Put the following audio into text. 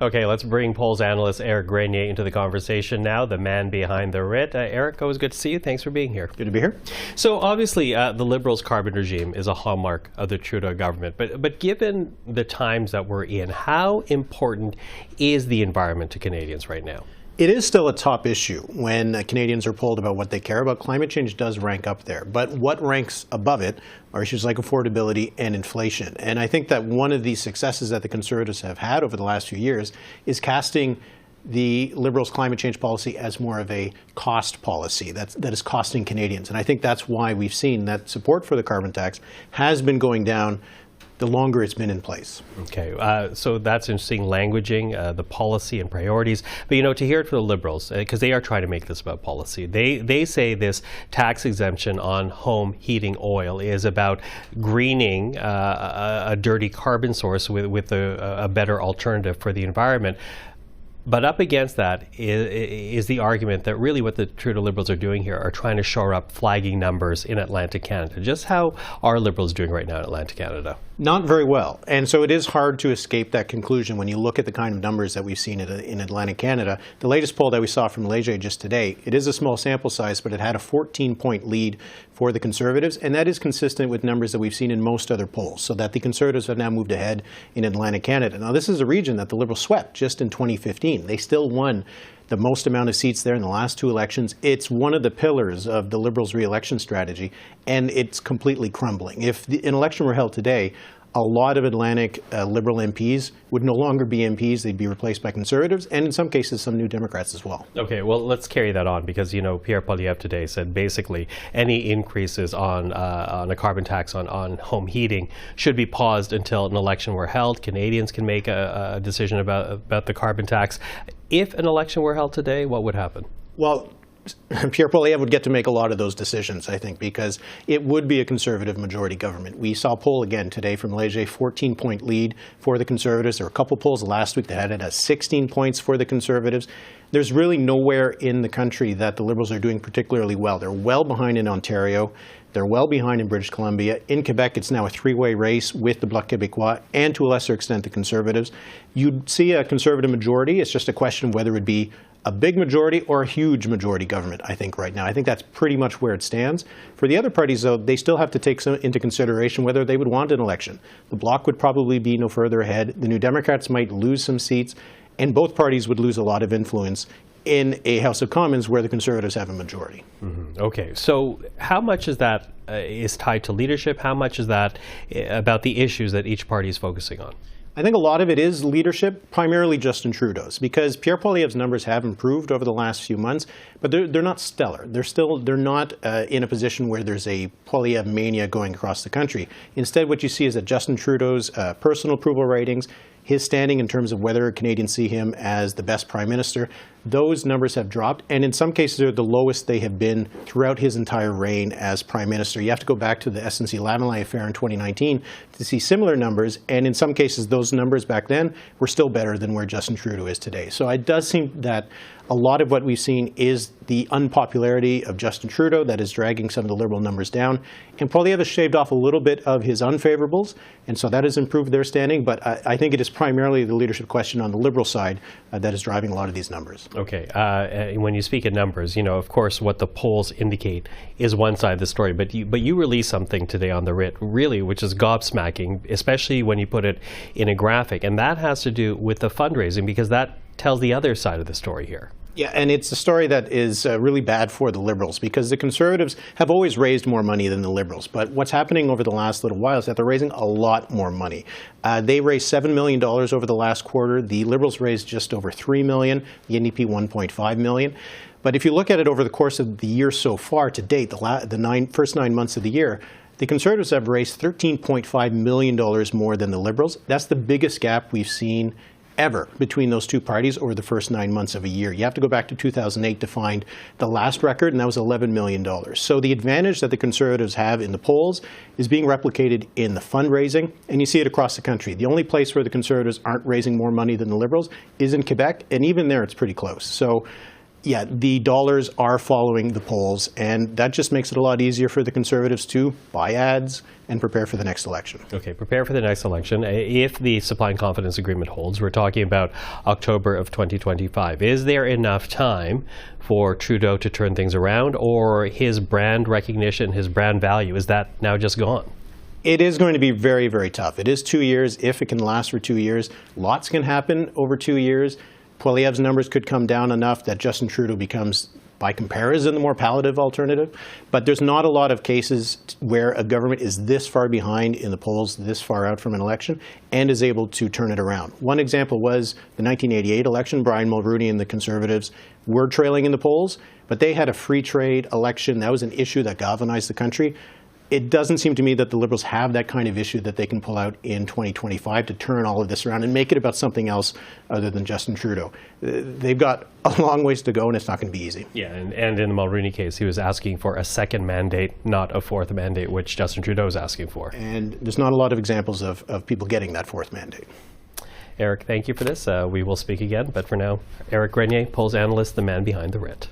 Okay, let's bring polls analyst Éric Grenier into the conversation now, the man behind the Writ. Éric, always good to see you. Thanks for being here. Good to be here. So obviously, the Liberals' carbon regime is a hallmark of the Trudeau government. But given the times that we're in, how important is the environment to Canadians right now? It is still a top issue. When Canadians are polled about what they care about, climate change does rank up there. But what ranks above it are issues like affordability and inflation. And I think that one of the successes that the Conservatives have had over the last few years is casting the Liberals' climate change policy as more of a cost policy that is costing Canadians. And I think that's why we've seen that support for the carbon tax has been going down the longer it's been in place. Okay, so that's interesting languaging, the policy and priorities. But, you know, to hear it from the Liberals, because they are trying to make this about policy, they say this tax exemption on home heating oil is about greening a dirty carbon source with a better alternative for the environment. But up against that is the argument that really what the Trudeau Liberals are doing here are trying to shore up flagging numbers in Atlantic Canada. Just how are Liberals doing right now in Atlantic Canada? Not very well. And so it is hard to escape that conclusion when you look at the kind of numbers that we've seen in Atlantic Canada. The latest poll that we saw from Leger just today, it is a small sample size, but it had a 14-point lead for the Conservatives, and that is consistent with numbers that we've seen in most other polls, so that the Conservatives have now moved ahead in Atlantic Canada. Now, this is a region that the Liberals swept just in 2015. They still won the most amount of seats there in the last two elections. It's one of the pillars of the Liberals' re-election strategy, and it's completely crumbling. If an election were held today, a lot of Atlantic Liberal MPs would no longer be MPs. They'd be replaced by Conservatives, and in some cases, some New Democrats as well. Okay, well, let's carry that on, because, you know, Pierre Poilievre today said basically any increases on a carbon tax on home heating should be paused until an election were held. Canadians can make a decision about the carbon tax. If an election were held today, what would happen? Well, Pierre Poilievre would get to make a lot of those decisions, I think, because it would be a Conservative majority government. We saw a poll again today from Leger, 14-point lead for the Conservatives. There were a couple polls last week that had it at 16 points for the Conservatives. There's really nowhere in the country that the Liberals are doing particularly well. They're well behind in Ontario. They're well behind in British Columbia. In Quebec, it's now a three-way race with the Bloc Québécois and, to a lesser extent, the Conservatives. You'd see a Conservative majority. It's just a question of whether it would be a big majority or a huge majority government, I think, right now. I think that's pretty much where it stands. For the other parties, though, they still have to take into consideration whether they would want an election. The Bloc would probably be no further ahead. The New Democrats might lose some seats, and both parties would lose a lot of influence in a House of Commons where the Conservatives have a majority. Mm-hmm. Okay, so how much is that is tied to leadership? How much is that about the issues that each party is focusing on? I think a lot of it is leadership, primarily Justin Trudeau's, because Pierre Poilievre's numbers have improved over the last few months, but they're not stellar. They're not in a position where there's a Poilievre mania going across the country. Instead, what you see is that Justin Trudeau's personal approval ratings, his standing in terms of whether Canadians see him as the best prime minister, those numbers have dropped, and in some cases they're the lowest they have been throughout his entire reign as prime minister. You have to go back to the SNC-Lavalin affair in 2019 to see similar numbers, and in some cases those numbers back then were still better than where Justin Trudeau is today. So it does seem that a lot of what we've seen is the unpopularity of Justin Trudeau that is dragging some of the Liberal numbers down. And Poilievre has shaved off a little bit of his unfavorables, and so that has improved their standing. But I think it is primarily the leadership question on the Liberal side that is driving a lot of these numbers. Okay. When you speak of numbers, you know, of course, what the polls indicate is one side of the story. But you released something today on the Writ, really, which is gobsmacking, especially when you put it in a graphic. And that has to do with the fundraising, because that tells the other side of the story here. Yeah, and it's a story that is really bad for the Liberals, because the Conservatives have always raised more money than the Liberals. But what's happening over the last little while is that they're raising a lot more money. They raised $7 million over the last quarter. The Liberals raised just over $3 million, the NDP $1.5 million. But if you look at it over the course of the year so far to date, the first 9 months of the year, the Conservatives have raised $13.5 million more than the Liberals. That's the biggest gap we've seen ever between those two parties over the first 9 months of a year. You have to go back to 2008 to find the last record, and that was $11 million. So the advantage that the Conservatives have in the polls is being replicated in the fundraising, and you see it across the country. The only place where the Conservatives aren't raising more money than the Liberals is in Quebec, and even there it's pretty close. So Yeah, the dollars are following the polls, and that just makes it a lot easier for the Conservatives to buy ads and prepare for the next election. Okay, prepare for the next election. If the supply and confidence agreement holds, we're talking about October of 2025. Is there enough time for Trudeau to turn things around, or his brand recognition, his brand value, is that now just gone? It is going to be very, very tough. It is 2 years. If it can last for 2 years, lots can happen over 2 years. Poilievre's numbers could come down enough that Justin Trudeau becomes, by comparison, the more palatable alternative. But there's not a lot of cases where a government is this far behind in the polls, this far out from an election, and is able to turn it around. One example was the 1988 election. Brian Mulroney and the Conservatives were trailing in the polls, but they had a free trade election. That was an issue that galvanized the country. It doesn't seem to me that the Liberals have that kind of issue that they can pull out in 2025 to turn all of this around and make it about something else other than Justin Trudeau. They've got a long ways to go, and it's not going to be easy. Yeah, and in the Mulroney case, he was asking for a second mandate, not a fourth mandate, which Justin Trudeau is asking for. And there's not a lot of examples of people getting that fourth mandate. Eric, thank you for this. We will speak again, but for now, Éric Grenier, polls analyst, the man behind the Writ.